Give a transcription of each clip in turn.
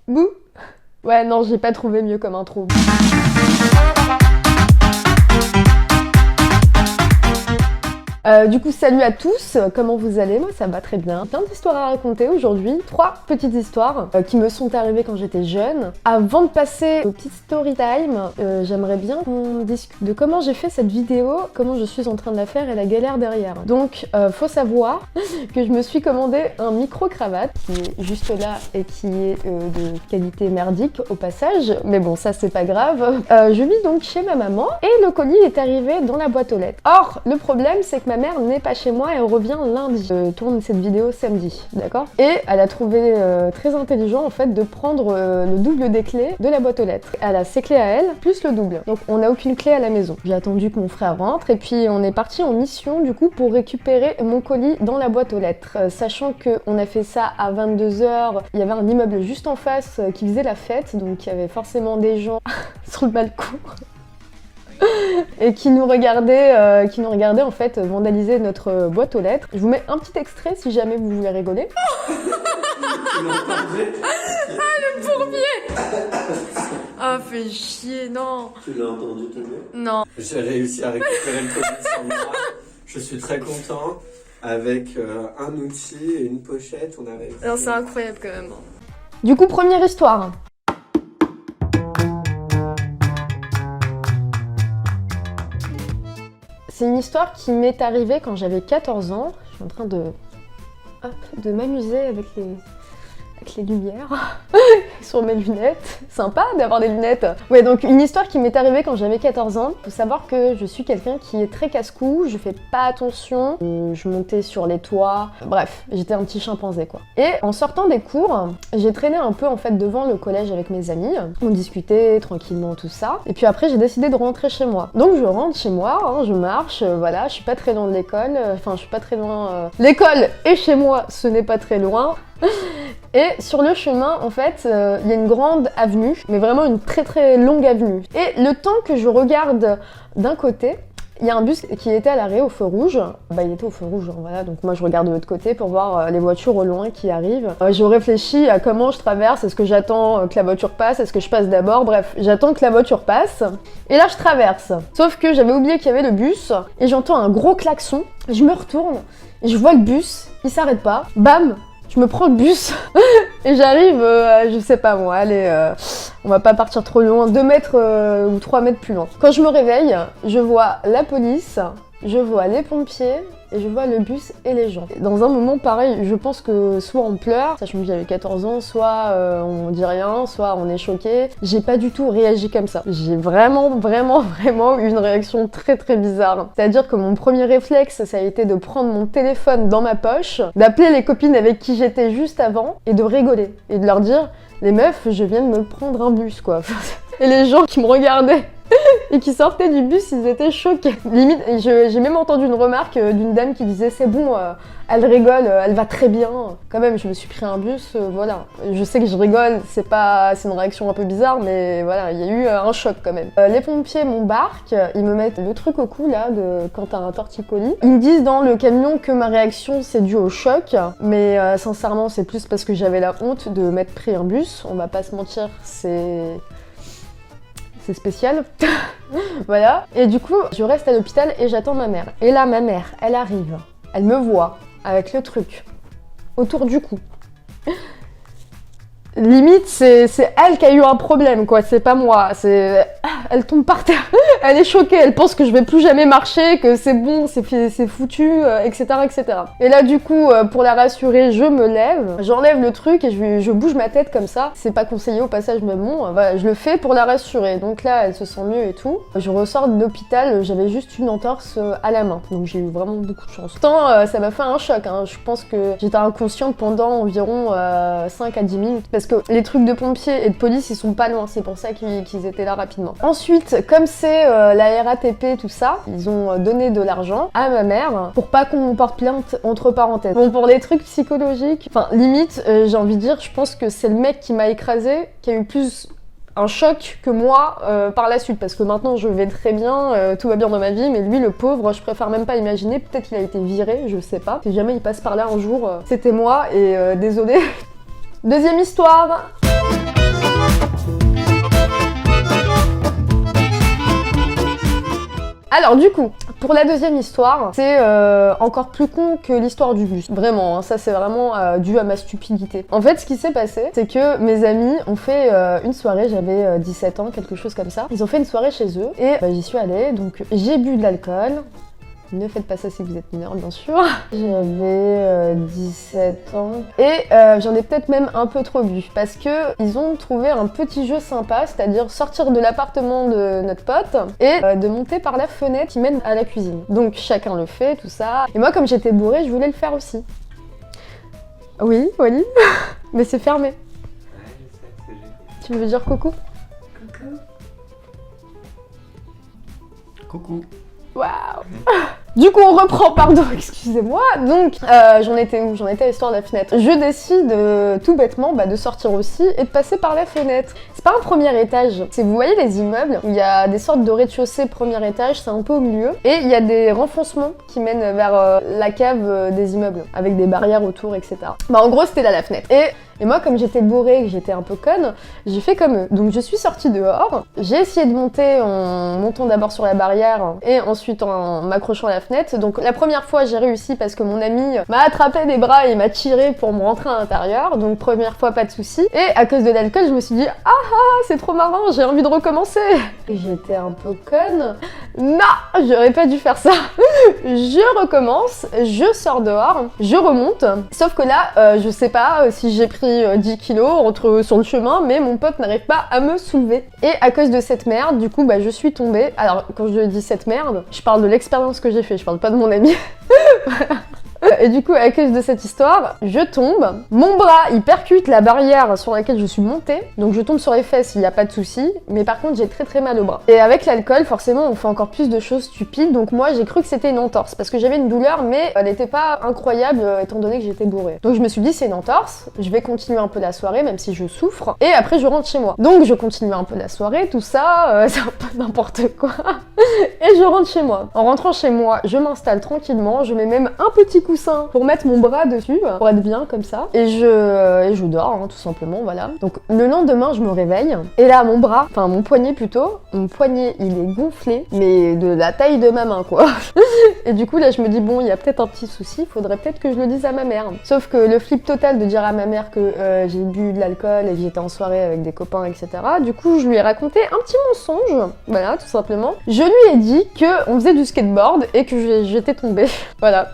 Bouh. Ouais, non, j'ai pas trouvé mieux comme intro. Du coup, salut à tous, comment vous allez? Moi ça va très bien. Plein d'histoires à raconter aujourd'hui, 3 petites histoires qui me sont arrivées quand j'étais jeune. Avant de passer au petit story time, j'aimerais bien qu'on discute de comment j'ai fait cette vidéo, comment je suis en train de la faire et la galère derrière. Donc, faut savoir que je me suis commandé un micro-cravate qui est juste là et qui est de qualité merdique au passage, mais bon, ça c'est pas grave. Je vis donc chez ma maman et le colis est arrivé dans la boîte aux lettres. Or, le problème c'est que ma mère n'est pas chez moi, elle revient lundi. Je tourne cette vidéo samedi, d'accord? Et elle a trouvé très intelligent en fait de prendre le double des clés de la boîte aux lettres. Elle a ses clés à elle, plus le double. Donc on n'a aucune clé à la maison. J'ai attendu que mon frère rentre et puis on est parti en mission du coup pour récupérer mon colis dans la boîte aux lettres. Sachant qu'on a fait ça à 22h, il y avait un immeuble juste en face qui faisait la fête, donc il y avait forcément des gens sur le balcon. Et qui nous regardaient en fait vandaliser notre boîte aux lettres. Je vous mets un petit extrait si jamais vous voulez rigoler. Le fourmier. Ah, fait chier, non. Tu l'as entendu tomber? Non. J'ai réussi à récupérer le colis sur moi. Je suis très content. Avec un outil et une pochette, on avait... Non, c'est incroyable quand même. Du coup, première histoire. C'est une histoire qui m'est arrivée quand j'avais 14 ans. Je suis en train de m'amuser avec les lumières sur mes lunettes. Sympa d'avoir des lunettes. Ouais, donc une histoire qui m'est arrivée quand j'avais 14 ans. Faut savoir que je suis quelqu'un qui est très casse-cou, je fais pas attention, je montais sur les toits, bref, j'étais un petit chimpanzé quoi. Et en sortant des cours, j'ai traîné un peu en fait devant le collège avec mes amis. On discutait tranquillement tout ça. Et puis après j'ai décidé de rentrer chez moi. Donc je rentre chez moi, hein, je marche, voilà, je suis pas très loin de l'école, enfin je suis pas très loin... L'école et chez moi, ce n'est pas très loin. Et sur le chemin, en fait, il y a une grande avenue, mais vraiment une très très longue avenue. Et le temps que je regarde d'un côté, il y a un bus qui était à l'arrêt au feu rouge. Bah, il était au feu rouge, hein, voilà. Donc moi, je regarde de l'autre côté pour voir les voitures au loin qui arrivent. Je réfléchis à comment je traverse. Est-ce que j'attends que la voiture passe? Est-ce que je passe d'abord? Bref, j'attends que la voiture passe. Et là, je traverse. Sauf que j'avais oublié qu'il y avait le bus. Et j'entends un gros klaxon. Je me retourne et je vois le bus. Il s'arrête pas. Bam! Je me prends le bus et j'arrive, je sais pas moi, allez, on va pas partir trop loin, 2 mètres ou 3 mètres plus loin. Quand je me réveille, je vois la police, je vois les pompiers et je vois le bus et les gens. Dans un moment pareil, je pense que soit on pleure, sachant que j'avais 14 ans, soit on dit rien, soit on est choqué. J'ai pas du tout réagi comme ça. J'ai vraiment eu une réaction très très bizarre. C'est-à-dire que mon premier réflexe, ça a été de prendre mon téléphone dans ma poche, d'appeler les copines avec qui j'étais juste avant et de rigoler. Et de leur dire, les meufs, je viens de me prendre un bus quoi. Et les gens qui me regardaient et qui sortaient du bus, ils étaient choqués. Limite, j'ai même entendu une remarque d'une dame qui disait c'est bon, elle rigole, elle va très bien. Quand même, je me suis pris un bus, voilà. Je sais que je rigole, c'est une réaction un peu bizarre, mais voilà, il y a eu un choc quand même. Les pompiers m'embarquent, ils me mettent le truc au cou là, quand t'as un torticolis. Ils me disent dans le camion que ma réaction c'est dû au choc, mais sincèrement c'est plus parce que j'avais la honte de m'être pris un bus. On va pas se mentir, c'est spécial. Voilà. Et du coup, je reste à l'hôpital et j'attends ma mère. Et là, ma mère, elle arrive. Elle me voit avec le truc autour du cou. Limite, c'est elle qui a eu un problème, quoi. C'est pas moi. Elle tombe par terre. Elle est choquée. Elle pense que je vais plus jamais marcher, que c'est bon, c'est foutu, etc., etc. Et là, du coup, pour la rassurer, je me lève, j'enlève le truc et je bouge ma tête comme ça. C'est pas conseillé au passage, mais bon, voilà, je le fais pour la rassurer. Donc là, elle se sent mieux et tout. Je ressors de l'hôpital, j'avais juste une entorse à la main. Donc j'ai eu vraiment beaucoup de chance. Pourtant, ça m'a fait un choc. Hein. Je pense que j'étais inconsciente pendant environ 5 à 10 minutes. Parce que les trucs de pompiers et de police, ils sont pas loin, c'est pour ça qu'ils étaient là rapidement. Ensuite, comme c'est la RATP, tout ça, ils ont donné de l'argent à ma mère pour pas qu'on porte plainte, entre parenthèses. Bon, pour les trucs psychologiques, enfin, limite, j'ai envie de dire, je pense que c'est le mec qui m'a écrasé qui a eu plus un choc que moi par la suite, parce que maintenant je vais très bien, tout va bien dans ma vie, mais lui le pauvre, je préfère même pas imaginer, peut-être qu'il a été viré, je sais pas. Si jamais il passe par là un jour, c'était moi et désolé. Deuxième histoire. Alors du coup, pour la deuxième histoire, c'est encore plus con que l'histoire du bus. Vraiment, hein, ça c'est vraiment dû à ma stupidité. En fait, ce qui s'est passé, c'est que mes amis ont fait une soirée, j'avais 17 ans, quelque chose comme ça. Ils ont fait une soirée chez eux et j'y suis allée, donc j'ai bu de l'alcool. Ne faites pas ça si vous êtes mineur, bien sûr. J'avais 17 ans. Et j'en ai peut-être même un peu trop bu. Parce que ils ont trouvé un petit jeu sympa, c'est-à-dire sortir de l'appartement de notre pote et de monter par la fenêtre qui mène à la cuisine. Donc chacun le fait, tout ça. Et moi, comme j'étais bourrée, je voulais le faire aussi. Oui, Wally. Mais c'est fermé. Ouais, je sais, c'est génial. Tu veux dire coucou? Coucou. Waouh. Du coup, on reprend, pardon, excusez-moi. Donc, j'en étais où? J'en étais à l'histoire de la fenêtre. Je décide tout bêtement de sortir aussi et de passer par la fenêtre. C'est pas un premier étage. C'est, vous voyez les immeubles, il y a des sortes de rez-de-chaussée premier étage, c'est un peu au milieu. Et il y a des renfoncements qui mènent vers la cave des immeubles, avec des barrières autour, etc. En gros, c'était là la fenêtre. Et moi, comme j'étais bourrée et que j'étais un peu conne, j'ai fait comme eux. Donc je suis sortie dehors, j'ai essayé de monter en montant d'abord sur la barrière et ensuite en m'accrochant à la fenêtre. Donc la première fois, j'ai réussi parce que mon ami m'a attrapé des bras et m'a tiré pour me rentrer à l'intérieur. Donc première fois, pas de souci. Et à cause de l'alcool, je me suis dit « Ah ah, c'est trop marrant, j'ai envie de recommencer !» Et j'étais un peu conne. Non, j'aurais pas dû faire ça. Je recommence, je sors dehors, je remonte. Sauf que là, je sais pas si j'ai pris 10 kilos sur le chemin, mais mon pote n'arrive pas à me soulever. Et à cause de cette merde, du coup, je suis tombée. Alors, quand je dis cette merde, je parle de l'expérience que j'ai fait, je parle pas de mon ami. Voilà. Et du coup, à cause de cette histoire, je tombe. Mon bras, il percute la barrière sur laquelle je suis montée. Donc je tombe sur les fesses, il n'y a pas de souci. Mais par contre, j'ai très très mal au bras. Et avec l'alcool, forcément, on fait encore plus de choses stupides. Donc moi, j'ai cru que c'était une entorse. Parce que j'avais une douleur, mais elle n'était pas incroyable étant donné que j'étais bourrée. Donc je me suis dit, c'est une entorse. Je vais continuer un peu la soirée, même si je souffre. Et après, je rentre chez moi. Donc je continue un peu la soirée, tout ça. C'est un peu n'importe quoi. Et je rentre chez moi. En rentrant chez moi, je m'installe tranquillement. Je mets même un petit coussin pour mettre mon bras dessus, pour être bien comme ça. Et je dors, tout simplement, voilà. Donc le lendemain, je me réveille. Et là, mon bras, enfin mon poignet plutôt, mon poignet, il est gonflé, mais de la taille de ma main, quoi. Et du coup, là, je me dis, bon, il y a peut-être un petit souci, faudrait peut-être que je le dise à ma mère. Sauf que le flip total de dire à ma mère que j'ai bu de l'alcool et que j'étais en soirée avec des copains, etc. Du coup, je lui ai raconté un petit mensonge, voilà, tout simplement. Je lui ai dit qu'on faisait du skateboard et que j'étais tombée, voilà.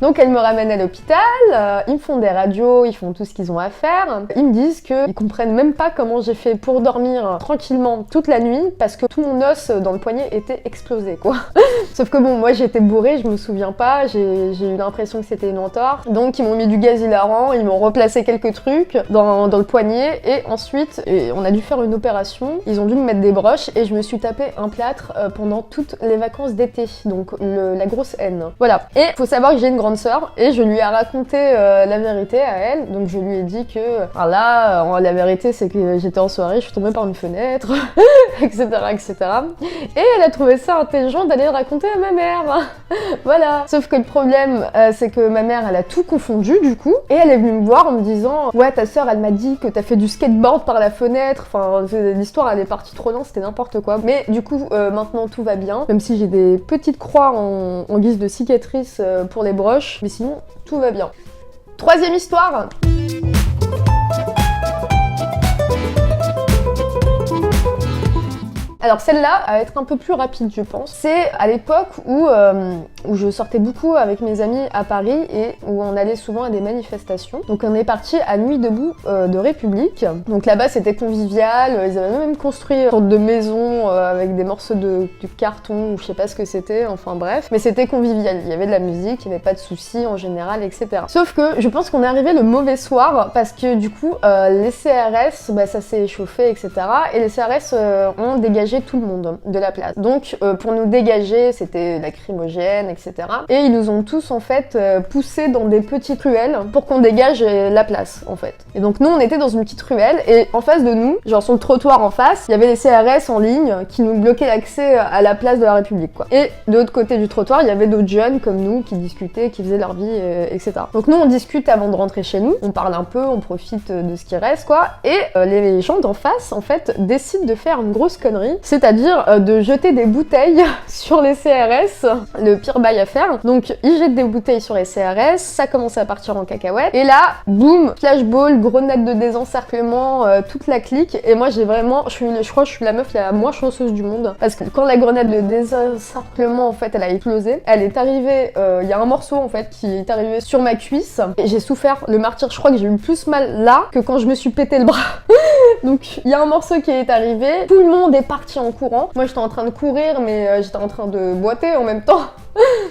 Donc elle me ramène à l'hôpital, ils me font des radios, ils font tout ce qu'ils ont à faire. Ils me disent qu'ils comprennent même pas comment j'ai fait pour dormir tranquillement toute la nuit parce que tout mon os dans le poignet était explosé, quoi. Sauf que bon, moi j'étais bourrée, je me souviens pas, j'ai eu l'impression que c'était une entorse. Donc ils m'ont mis du gaz hilarant, ils m'ont replacé quelques trucs dans le poignet et ensuite on a dû faire une opération. Ils ont dû me mettre des broches et je me suis tapé un plâtre pendant toutes les vacances d'été, donc la grosse haine. Voilà. Et faut savoir que j'ai une grande sœur et je lui ai raconté la vérité à elle. Donc je lui ai dit que la vérité c'est que j'étais en soirée, je suis tombée par une fenêtre, etc., etc. Et elle a trouvé ça intelligent d'aller le raconter à ma mère. Voilà. Sauf que le problème c'est que ma mère elle a tout confondu du coup et elle est venue me voir en me disant ouais ta sœur elle m'a dit que t'as fait du skateboard par la fenêtre. Enfin l'histoire elle est partie trop loin, c'était n'importe quoi. Mais du coup maintenant tout va bien, même si j'ai des petites croix en guise de cicatrices pour les broches. Mais sinon, tout va bien. Troisième histoire. Alors celle-là va être un peu plus rapide je pense. C'est à l'époque où je sortais beaucoup avec mes amis à Paris et où on allait souvent à des manifestations. Donc on est parti à Nuit debout de République. Donc là-bas c'était convivial, ils avaient même construit une sorte de maison avec des morceaux de carton ou je sais pas ce que c'était, enfin bref. Mais c'était convivial, il y avait de la musique, il n'y avait pas de soucis en général, etc. Sauf que je pense qu'on est arrivé le mauvais soir parce que du coup les CRS, ça s'est échauffé, etc. Et les CRS ont dégagé tout le monde de la place. Donc pour nous dégager, c'était lacrymogène, etc. Et ils nous ont tous en fait poussés dans des petites ruelles pour qu'on dégage la place en fait. Et donc nous on était dans une petite ruelle et en face de nous, genre sur le trottoir en face, il y avait les CRS en ligne qui nous bloquaient l'accès à la place de la République quoi. Et de l'autre côté du trottoir, il y avait d'autres jeunes comme nous qui discutaient, qui faisaient leur vie, etc. Donc nous on discute avant de rentrer chez nous, on parle un peu, on profite de ce qui reste quoi. Et les gens d'en face en fait décident de faire une grosse connerie c'est-à-dire de jeter des bouteilles sur les CRS, le pire bail à faire. Donc ils jettent des bouteilles sur les CRS, ça commence à partir en cacahuète, et là, boum, flashball, grenade de désencerclement, toute la clique, et moi j'ai vraiment, je crois que je suis la meuf la moins chanceuse du monde, parce que quand la grenade de désencerclement en fait elle a explosé, elle est arrivée, il y a un morceau en fait qui est arrivé sur ma cuisse, et j'ai souffert le martyre, je crois que j'ai eu plus mal là que quand je me suis pété le bras. Donc il y a un morceau qui est arrivé, tout le monde est parti en courant, moi j'étais en train de courir mais j'étais en train de boiter en même temps.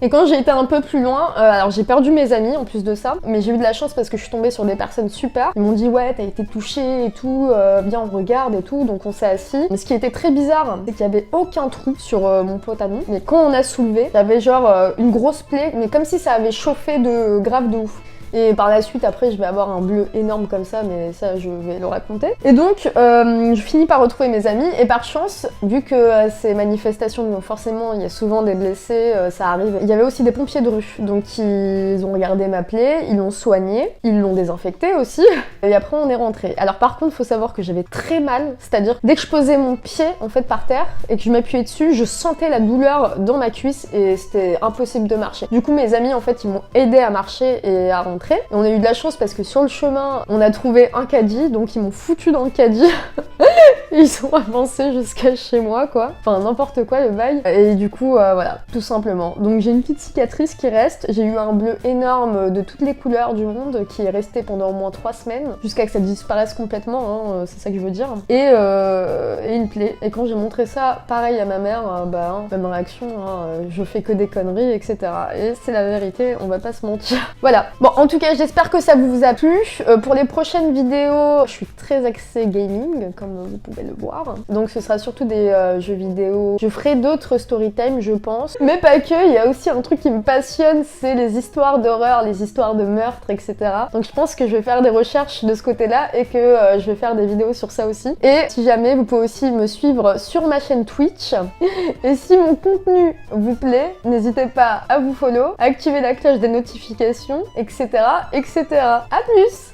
Et quand j'ai été un peu plus loin, alors j'ai perdu mes amis en plus de ça, mais j'ai eu de la chance parce que je suis tombée sur des personnes super. Ils m'ont dit ouais t'as été touchée et tout, viens on regarde et tout, donc on s'est assis. Mais ce qui était très bizarre, c'est qu'il y avait aucun trou sur mon pantalon, mais quand on a soulevé, il y avait genre une grosse plaie, mais comme si ça avait chauffé de grave de ouf. Et par la suite, après, je vais avoir un bleu énorme comme ça, mais ça, je vais le raconter. Et donc, je finis par retrouver mes amis, et par chance, vu que ces manifestations, donc forcément, il y a souvent des blessés, ça arrive. Il y avait aussi des pompiers de rue, donc ils ont regardé ma plaie, ils l'ont soignée, ils l'ont désinfectée aussi, et après, on est rentré. Alors par contre, faut savoir que j'avais très mal, c'est-à-dire dès que je posais mon pied, en fait, par terre, et que je m'appuyais dessus, je sentais la douleur dans ma cuisse, et c'était impossible de marcher. Du coup, mes amis, en fait, ils m'ont aidé à marcher et à rentrer. Et on a eu de la chance parce que sur le chemin, on a trouvé un caddie, donc ils m'ont foutu dans le caddie. Ils sont avancés jusqu'à chez moi, quoi. Enfin, n'importe quoi, le bail. Et du coup, voilà, tout simplement. Donc j'ai une petite cicatrice qui reste. J'ai eu un bleu énorme de toutes les couleurs du monde qui est resté pendant au moins 3 semaines, jusqu'à que ça disparaisse complètement, hein, c'est ça que je veux dire. Et une plaie. Et quand j'ai montré ça, pareil à ma mère, même réaction, hein, je fais que des conneries, etc. Et c'est la vérité, on va pas se mentir. Voilà. Bon, en tout cas, j'espère que ça vous a plu. Pour les prochaines vidéos, je suis très axée gaming, comme vous pouvez le voir. Donc ce sera surtout des jeux vidéo. Je ferai d'autres story time, je pense. Mais pas que, il y a aussi un truc qui me passionne, c'est les histoires d'horreur, les histoires de meurtre, etc. Donc je pense que je vais faire des recherches de ce côté-là et que je vais faire des vidéos sur ça aussi. Et si jamais, vous pouvez aussi me suivre sur ma chaîne Twitch. Et si mon contenu vous plaît, n'hésitez pas à vous follow, à activer la cloche des notifications, etc. etc. À plus!